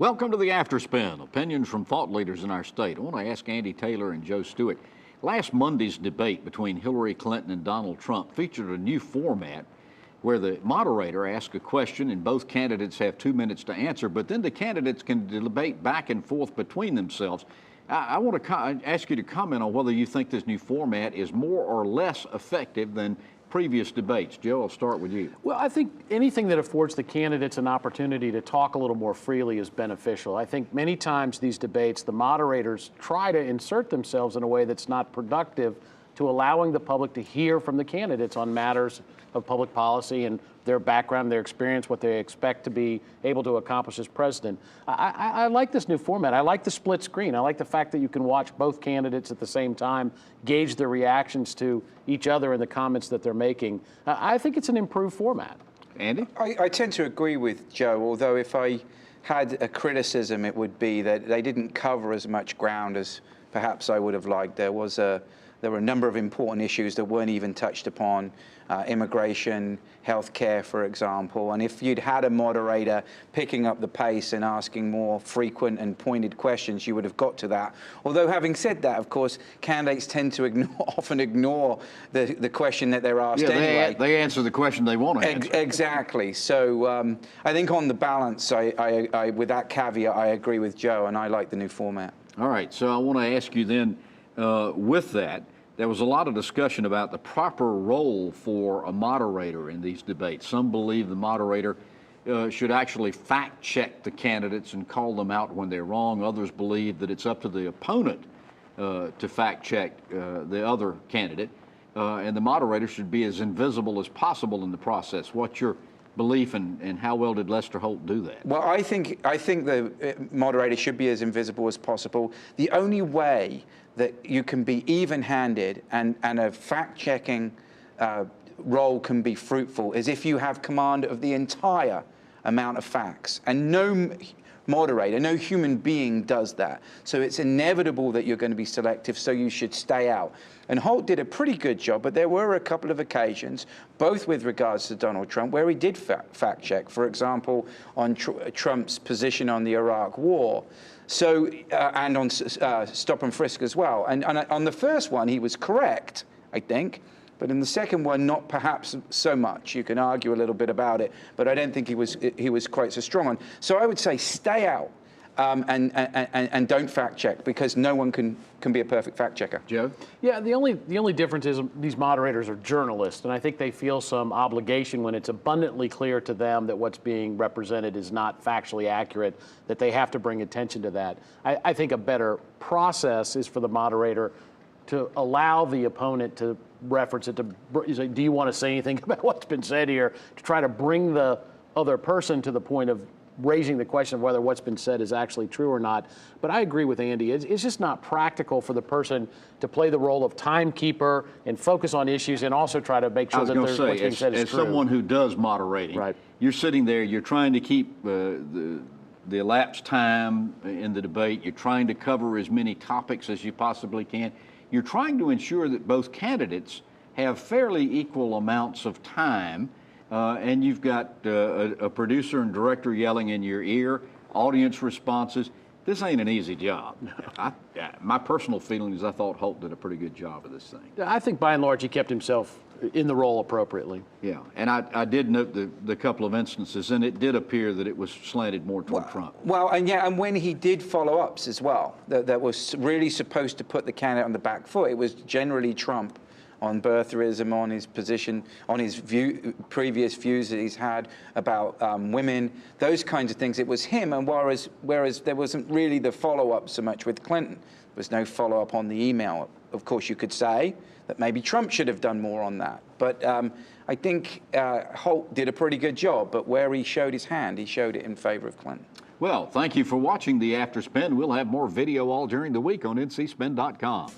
Welcome to the Afterspin, opinions from thought leaders in our state. I want to ask Andy Taylor and Joe Stewart. Last Monday's debate between Hillary Clinton and Donald Trump featured a new format where the moderator asks a question and both candidates have 2 minutes to answer, but then the candidates can debate back and forth between themselves. I want to ask you to comment on whether you think this new format is more or less effective than previous debates. Joe, I'll start with you. Well, I think anything that affords the candidates an opportunity to talk a little more freely is beneficial. I think many times these debates, the moderators try to insert themselves in a way that's not productive to allowing the public to hear from the candidates on matters of public policy and their background, their experience, what they expect to be able to accomplish as president. I like this new format. I like the split screen. I like the fact that you can watch both candidates at the same time, gauge their reactions to each other and the comments that they're making. I think it's an improved format. Andy? I tend to agree with Joe, although if I had a criticism, it would be that they didn't cover as much ground as perhaps I would have liked. There were a number of important issues that weren't even touched upon, immigration, healthcare, for example. And if you'd had a moderator picking up the pace and asking more frequent and pointed questions, you would have got to that. Although having said that, of course, candidates tend to often ignore the question that they're asked anyway. They answer the question they want to answer. Exactly. So I think on the balance, with that caveat, I agree with Joe, and I like the new format. All right, so I want to ask you then, with that, there was a lot of discussion about the proper role for a moderator in these debates. Some believe the moderator should actually fact check the candidates and call them out when they're wrong. Others believe that it's up to the opponent to fact check the other candidate. And the moderator should be as invisible as possible in the process. What's your belief and how well did Lester Holt do that? Well, I think the moderator should be as invisible as possible. The only way that you can be even-handed and a fact-checking role can be fruitful is if you have command of the entire amount of facts. And no moderator, no human being does that. So it's inevitable that you're going to be selective, so you should stay out. And Holt did a pretty good job, but there were a couple of occasions, both with regards to Donald Trump, where he did fact check, for example, on Trump's position on the Iraq war. So, and on stop and frisk as well. And on the first one, he was correct, I think. But in the second one, not perhaps so much. You can argue a little bit about it, but I don't think he was quite so strong on. So I would say stay out and don't fact check, because no one can be a perfect fact checker. Joe? Yeah, the only difference is these moderators are journalists, and I think they feel some obligation when it's abundantly clear to them that what's being represented is not factually accurate, that they have to bring attention to that. I think a better process is for the moderator to allow the opponent to reference it, to say, do you want to say anything about what's been said here, to try to bring the other person to the point of raising the question of whether what's been said is actually true or not. But I agree with Andy. It's just not practical for the person to play the role of timekeeper and focus on issues and also try to make sure that what's being said is true. As someone who does moderating, right, you're sitting there, you're trying to keep the elapsed time in the debate. You're trying to cover as many topics as you possibly can. You're trying to ensure that both candidates have fairly equal amounts of time. And you've got a producer and director yelling in your ear, audience responses. This ain't an easy job. My personal feeling is I thought Holt did a pretty good job of this thing. I think by and large he kept himself in the role appropriately. Yeah, and I did note the couple of instances, and it did appear that it was slanted more toward Trump. Well, and when he did follow-ups as well, that was really supposed to put the candidate on the back foot, it was generally Trump on birtherism, on his position, on his previous views that he's had about women, those kinds of things. It was him, and whereas there wasn't really the follow-up so much with Clinton. There was no follow-up on the email. Of course, you could say that maybe Trump should have done more on that. But I think Holt did a pretty good job, but where he showed his hand, he showed it in favor of Clinton. Well, thank you for watching the Afterspin. We'll have more video all during the week on ncspin.com.